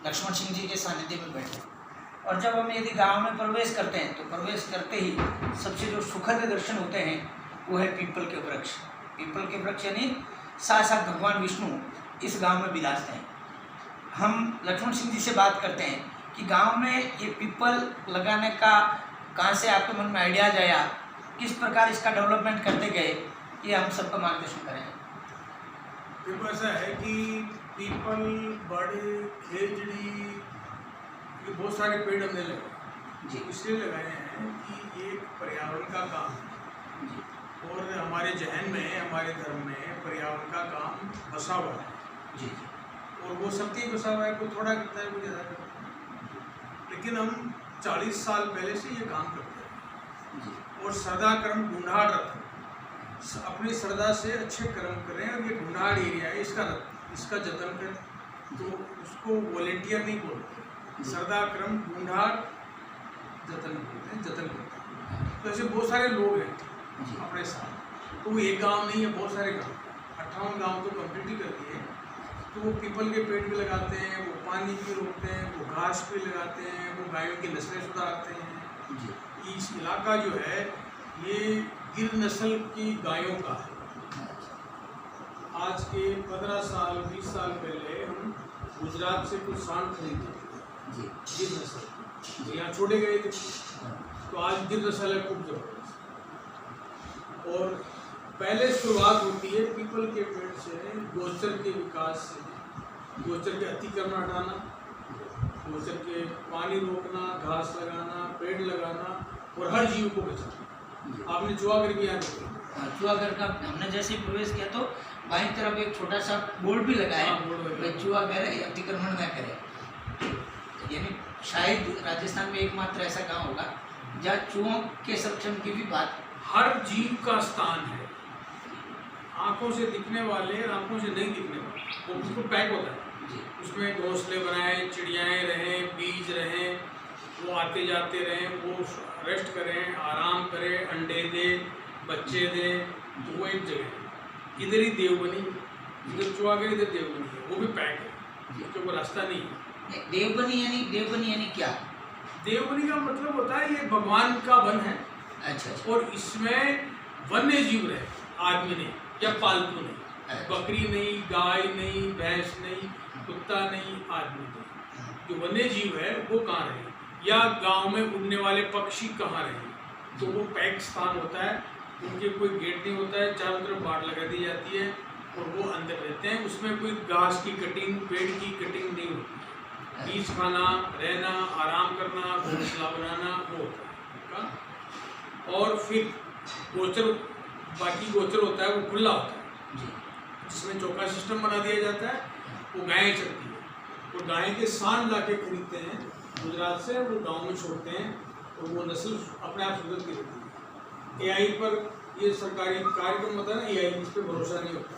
लक्ष्मण सिंह जी के सानिध्य में बैठे। और जब हम यदि गांव में प्रवेश करते हैं तो प्रवेश करते ही सबसे जो सुखद दर्शन होते हैं वो है पीपल के वृक्ष। पीपल के वृक्ष यानी साक्षात भगवान विष्णु इस गांव में विराजते हैं। हम लक्ष्मण सिंह जी से बात करते हैं कि गांव में ये पीपल लगाने का कहाँ से आपके मन में आइडियाज आया, किस प्रकार इसका डेवलपमेंट करते गए, ये हम सबका मार्गदर्शन करें। देखो ऐसा है कि पीपल, बड़े, खेजड़ी, ये बहुत सारे पेड़ हमने लगाए जी। इसलिए लगाए हैं कि एक पर्यावरण का काम है जी। और हमारे जहन में, हमारे धर्म में पर्यावरण का काम बसा हुआ है जी। और वो सबके बसा हुआ है, कोई थोड़ा करता है, कोई ज़्यादा करता है। लेकिन हम 40 साल पहले से ये काम करते हैं जी। और सदा कर्म ढूंढाड़ रखते हैं, अपनी श्रद्धा से अच्छे कर्म करें और ये ढूंढाड़ एरिया है, इसका जतन करें। तो उसको वॉलेंटियर नहीं बोलते, श्रद्धा क्रम ढूंढाड़ जतन बोलते हैं, जतन करते हैं। तो ऐसे बहुत सारे लोग हैं अपने साथ, तो वो एक गांव नहीं है, बहुत सारे गांव, 58 गांव तो कंप्लीट ही कर दिए। तो वो पीपल के पेड़ भी लगाते हैं, वो पानी भी रोकते हैं, वो घास भी लगाते हैं, वो गायों की नस्लें सुधारते हैं। इस इलाका जो है ये गिर नस्ल की गायों का है। आज के 15 साल 20 साल पहले हम गुजरात से कुछ सांड खरीदे थे गिर नस्ल, तो यहाँ छोड़े गए थे, तो आज गिर नस्ल है खूब जबरदस्त। और पहले शुरुआत होती है पीपल के पेड़ से, गोचर के विकास से, गोचर के अतिक्रमण हटाना, गोचर के पानी रोकना, घास लगाना, पेड़ लगाना और हर जीव को बचाना। आपने चुआगर किया नहीं? चुआगर का हमने जैसे प्रवेश किया तो बाईं तरफ एक छोटा सा बोर्ड भी लगाया, चुआगर अतिक्रमण न करे। यानी शायद राजस्थान में एकमात्र ऐसा गांव होगा जहाँ चूहों के संरक्षण की भी बात। हर जीव का स्थान है, आंखों से दिखने वाले और आंखों से नहीं दिखने वाले, वो बिल्कुल पैक होता है। उसमें घोंसले बनाए, चिड़ियाएँ रहें, बीज रहें, वो आते जाते रहें, वो रेस्ट करें, आराम करें, अंडे दें, बच्चे दें, तो वो एक जगह है। इधर ही देवबनी, इधर चुआगर, इधर देवबनी है, वो भी पैक है, तो वो रास्ता नहीं है। देवबनी यानी क्या? देवबनी का मतलब होता है ये भगवान का वन है। अच्छा। और इसमें वन्य जीव रहे, आदमी नहीं या पालतू नहीं, बकरी नहीं, गाय नहीं, भैंस नहीं, कुत्ता नहीं, आदमी नहीं। जो वन्य जीव है वो कहाँ रहे, या गांव में उड़ने वाले पक्षी कहाँ रहे, तो वो पैक स्थान होता है। उनके कोई गेट नहीं होता है, चारों तरफ बाड़ लगा दी जाती है और वो अंदर रहते हैं। उसमें कोई घास की कटिंग, पेड़ की कटिंग नहीं होती, बीज खाना, रहना, आराम करना, घोंसला बनाना, वो होता है। और फिर गोचर, बाकी गोचर होता है वो खुला होता है, जिसमें चौका सिस्टम बना दिया जाता है, वो गायें चलती है। और गाय के सांड ला के खरीदते हैं गुजरात से, वो गांव में छोड़ते हैं और वो नस्ल अपने आप सुधरती रहती है। AI पर ये सरकारी कार्यक्रम होता है ना, AI इस पर भरोसा नहीं होता,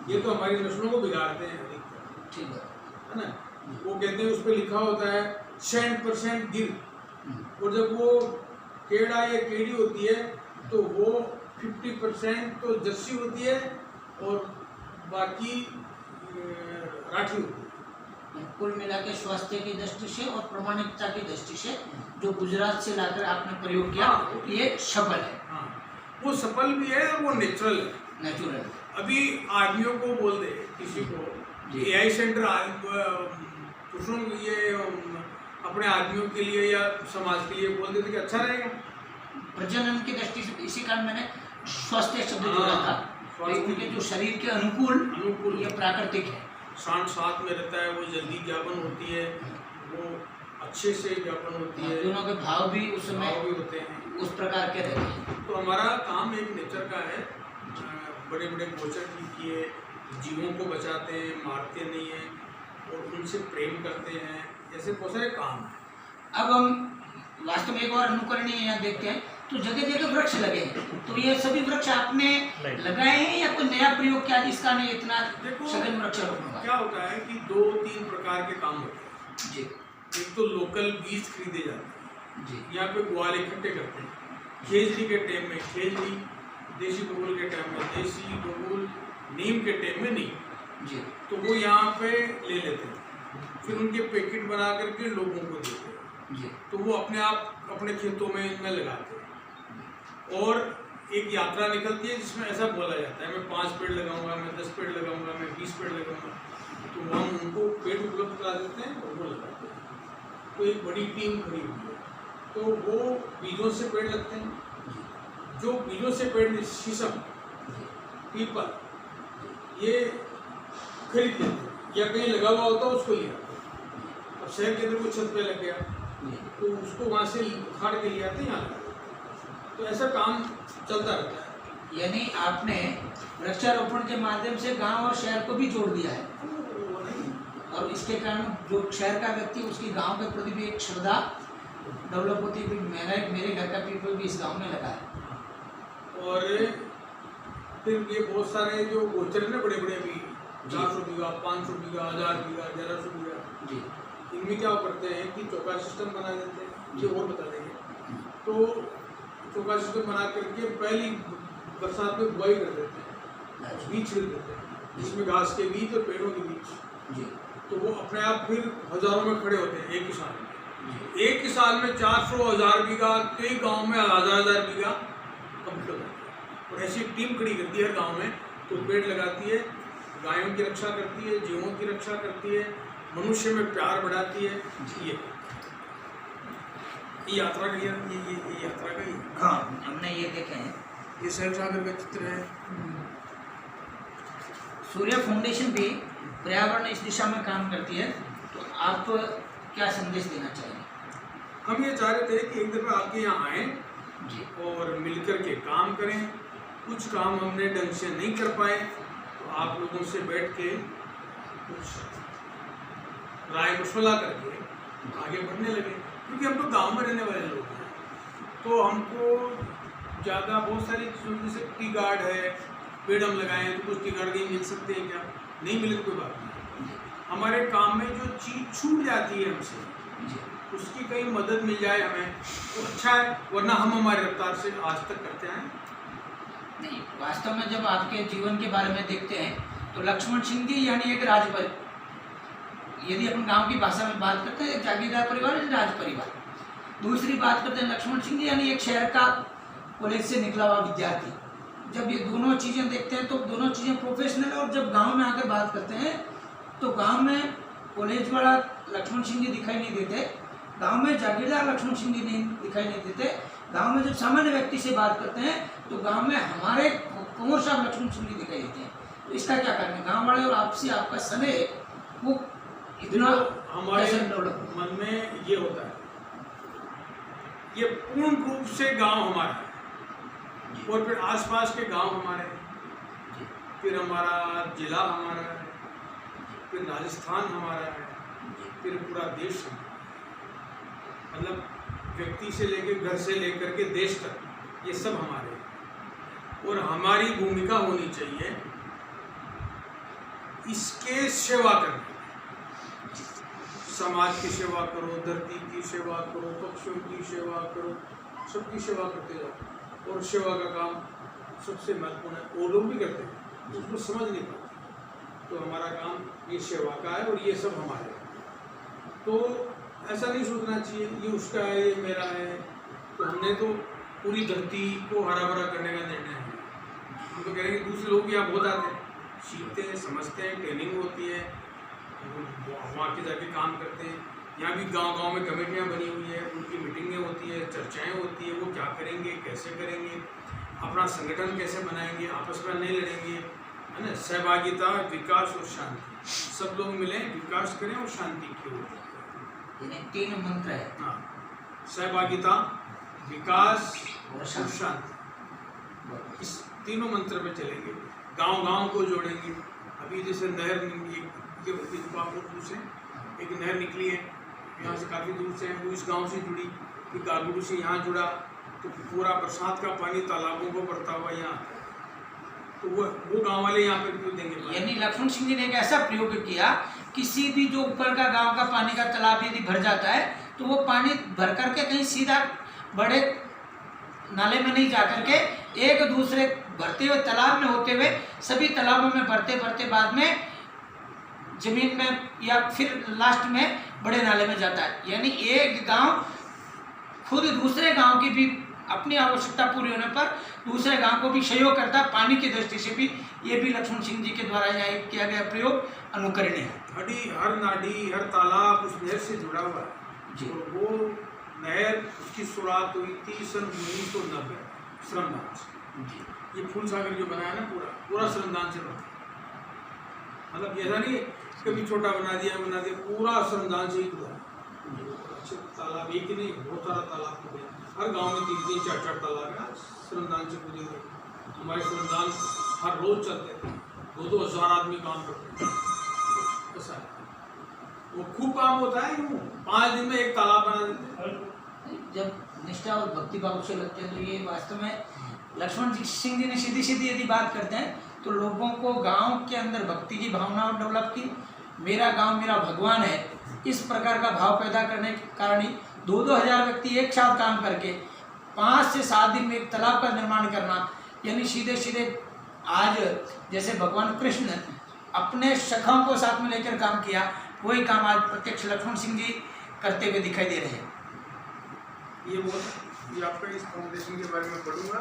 ये तो हमारी नस्लों को बिगाड़ते हैं अधिकतर, ठीक है ना। वो कहते हैं उस पर लिखा होता है 100% गिर, और जब वो केड़ा या केड़ी होती है तो वो 50% तो जर्सी होती है और बाकी राठी होती है। कुल मिला के स्वास्थ्य की दृष्टि से और प्रामाणिकता की दृष्टि से जो गुजरात से लाकर आपने प्रयोग किया, ये सफल है। हाँ, वो सफल भी है और वो नेचुरल है, नेचुरल। अभी आदमियों को बोल दे किसी को AI सेंटर पुरुषों ये अपने आदमियों के लिए या समाज के लिए बोल देते कि अच्छा रहेगा। प्रजनन की दृष्टि से इसी कारण मैंने स्वास्थ्य शब्द जोड़ा था, उनके जो शरीर के अनुकूल ये प्राकृतिक है। सांड साथ में रहता है, वो जल्दी ज्ञापन होती है, वो अच्छे से ज्ञापन होती है, दोनों के भाव भी उस समय भी होते हैं, उस प्रकार के रहते हैं। तो हमारा काम एक नेचर का है, बड़े बड़े गोचर किए, जीवों को बचाते हैं, मारते नहीं हैं और उनसे प्रेम करते हैं, ऐसे बहुत सारे काम हैं। अब हम वास्तव में एक और अनुकरणीय यहाँ देखते हैं तो जगह जगह वृक्ष लगे हैं, तो ये सभी वृक्ष आपने लगाए हैं या कोई नया प्रयोग किया जिसका नहीं इतना सघन वृक्षारोपण हुआ? क्या होता है कि 2-3 प्रकार के काम होते हैं जी। एक तो लोकल बीज खरीदे जाते हैं जी। यहाँ पे ग्वाल इकट्ठे करते हैं, खेजड़ी के टाइम में खेजड़ी, देसी बबूल के टाइम में देसी बबूल, नीम के टाइम में नीम, जी। तो वो यहाँ पे ले लेते हैं। फिर उनके पैकेट बना करके लोगों को देते हैं जी तो वो अपने आप अपने खेतों में इनमें लगाते हैं। और एक यात्रा निकलती है जिसमें ऐसा बोला जाता है मैं 5 पेड़ लगाऊंगा, मैं 10 पेड़ लगाऊंगा, मैं 20 पेड़ लगाऊंगा, तो हम उनको पेड़ उपलब्ध करा देते हैं और वो लगाते हैं। तो एक बड़ी टीम खड़ी हुई है, तो वो बीजों से पेड़ लगते हैं। जो बीजों से पेड़ शीशम, पीपल, ये खरीद लेते हैं या कहीं लगा हुआ होता है उसको ले आते हैं। अब शहर के अंदर कोई छत पे लग गया तो उसको वहाँ से उखाड़ के ले आते हैं यहाँ लगाते हैं। तो ऐसा काम चलता रहता है। यानी आपने वृक्षारोपण के माध्यम से गांव और शहर को भी जोड़ दिया है, और इसके कारण जो शहर का व्यक्ति उसकी गांव के प्रति भी एक श्रद्धा डेवलप होती है कि मेरे घर का पीपल भी इस गांव में लगा है। और फिर ये बहुत सारे जो गोचर ना बड़े बड़े अभी 400 बीघा, 500 बीघा, 1000 बीघा, 1100 बीघा, जी इनमें क्या करते हैं कि चौका सिस्टम बना देते हैं। ये और बता देंगे। तो चौका सिस्टम बना करके पहली बरसात में बुआई कर देते हैं, बीज छिड़क देते हैं जिसमें घास के बीज और पेड़ों के बीज। जी तो वो अपने आप फिर हजारों में खड़े होते हैं एक ही साल में। एक ही साल में 400 1000 बीघा, कई गाँव में 1000 बीघा कंप्लीट हो जाता है। और ऐसी टीम खड़ी करती है हर गाँव में, तो पेड़ लगाती है, गायों की रक्षा करती है, जीवों की रक्षा करती है, मनुष्य में प्यार बढ़ाती है। ये यात्रा का ये यात्रा का ही। हाँ, हमने ये देखे हैं। ये सहसागर का चित्र है। सूर्य फाउंडेशन भी पर्यावरण इस दिशा में काम करती है, तो आप क्या संदेश देना चाहेंगे? हम ये चाह रहे थे कि एक दफ़ा आपके यहाँ आएँ जी और मिलकर के काम करें। कुछ काम हमने ढंग से नहीं कर पाए तो आप लोगों से बैठ के कुछ राय मशवरा करके आगे बढ़ने लगे, क्योंकि हम तो गांव में रहने वाले लोग हैं। तो हमको ज़्यादा बहुत सारी चीज़ों जैसे टी गार्ड है, पेड़ हम लगाएं तो कुछ टी गार्ड कहीं मिल सकते हैं क्या? नहीं मिले तो कोई बात नहीं। हमारे काम में जो चीज़ छूट जाती है हमसे, उसकी कहीं मदद मिल जाए हमें तो अच्छा है, वरना हम हमारे रफ्तार से आज तक करते हैं। नहीं, वास्तव में जब आपके जीवन के बारे में देखते हैं तो लक्ष्मण सिंह जी यानी एक यदि अपन गांव की भाषा में बात करते हैं, एक जागीरदार परिवार, राज परिवार। दूसरी बात करते हैं लक्ष्मण सिंह जी यानी एक शहर का कॉलेज से निकला हुआ विद्यार्थी। जब ये दोनों चीज़ें देखते हैं तो दोनों चीज़ें प्रोफेशनल है, और जब गांव में आकर बात करते हैं तो गांव में कॉलेज वाला लक्ष्मण सिंह जी दिखाई नहीं देते, गांव में जागीरदार लक्ष्मण सिंह जी नहीं दिखाई नहीं देते। गांव में जब सामान्य व्यक्ति से बात करते हैं तो गांव में हमारे कुंवर साहब लक्ष्मण सिंह जी दिखाई देते हैं। तो इसका क्या कारण है? गांव वाले और आपसी आपका स्नेह वो इतना हमारे मन में ये होता है, ये पूर्ण रूप से गांव हमारा है, और फिर आसपास के गांव हमारे हैं, फिर हमारा जिला हमारा है, फिर राजस्थान हमारा है, फिर पूरा देश हमारा है। मतलब व्यक्ति से लेकर घर से लेकर के देश तक ये सब हमारे हैं। और हमारी भूमिका होनी चाहिए इसके सेवा करने, समाज की सेवा करो, धरती की सेवा करो, पक्षियों की सेवा करो, सबकी सेवा करते जाओ। और सेवा का काम सबसे महत्वपूर्ण है, वो लोग भी करते हैं उसको समझ नहीं पाते। तो हमारा काम ये सेवा का है और ये सब हमारे हैं। तो ऐसा नहीं सोचना चाहिए ये उसका है ये मेरा है। तो हमने तो पूरी धरती को हरा भरा करने का निर्णय है। हम तो कह रहे हैं कि दूसरे लोग यहाँ बहुत आते हैं, सीखते हैं, समझते हैं, ट्रेनिंग होती है, वहाँ के जाके काम करते हैं। यहाँ भी गांव-गांव में कमेटियाँ बनी हुई है, उनकी मीटिंगें होती है, चर्चाएं होती है, वो क्या करेंगे, कैसे करेंगे, अपना संगठन कैसे बनाएंगे, आपस में नहीं लड़ेंगे, है ना। सहभागिता, विकास और शांति, सब लोग मिलें, विकास करें और शांति की ओर। तीन मंत्र है। हाँ, सहभागिता, विकास और शांति, इस तीनों मंत्र पे चलेंगे। गांव-गांव को जोड़ेंगे। अभी जैसे नहर दूर से एक नहर निकली है, यहाँ से काफ़ी दूर से है, वो इस गांव से जुड़ी, फिर गालगुड़ू से यहाँ जुड़ा, तो पूरा बरसात का पानी तालाबों को बढ़ता हुआ यहाँ आता है। तो वो गांव वाले यहाँ पर क्यों देंगे? यानी लक्ष्मण सिंह जी ने एक ऐसा प्रयोग किया, किसी भी जो ऊपर का गांव का पानी का तालाब यदि भर जाता है तो वो पानी भर करके कहीं सीधा बड़े नाले में नहीं जा करके एक दूसरे भरते हुए तालाब में होते हुए सभी तालाबों में भरते भरते बाद में जमीन में या फिर लास्ट में बड़े नाले में जाता है। यानी एक गांव खुद दूसरे गांव की भी अपनी आवश्यकता पूरी होने पर दूसरे गांव को भी सहयोग करता है। पानी की दृष्टि से भी ये भी लक्ष्मण सिंह जी के द्वारा यहाँ किया गया प्रयोग अनुकरणीय है। हर नाडी हर तालाब उस नहर से जुड़ा हुआ है जी। और वो नहर उसकी शुरुआत हुई थी सन 1990 श्रमदान से। जी। ये फूल सागर जो बनाया ना पूरा श्रमदान से बना, मतलब ऐसा नहीं कभी छोटा बना दिया पूरा श्रमदान से ही खुदा। अच्छे तालाब एक ही नहीं बहुत सारा तालाब खुदे, हर गांव में 3-3 4-4 तालाब है श्रमदान से खुदे हुए। हमारे श्रमदान हर रोज चलते थे, 2-2 हज़ार आदमी काम करते थे। ऐसा है वो खूब काम होता है, यूँ 5 दिन में एक तालाब बना देते हैं। जब निष्ठा और भक्ति भाव से लगते हैं तो ये वास्तव में लक्ष्मण सिंह जी ने सीधी सीधी यदि बात करते हैं तो लोगों को गांव के अंदर भक्ति की भावना डेवलप की, मेरा गांव मेरा भगवान है, इस प्रकार का भाव पैदा करने के कारण ही 2-2 हज़ार व्यक्ति एक साथ काम करके 5 से 7 दिन में एक तालाब का निर्माण करना, यानी सीधे सीधे आज जैसे भगवान कृष्ण अपने सखाओं को साथ में लेकर काम किया, वही काम आज प्रत्यक्ष लक्ष्मण सिंह जी करते हुए दिखाई दे रहे हैं। ये आपका इस फाउंडेशन के बारे में पढ़ूंगा।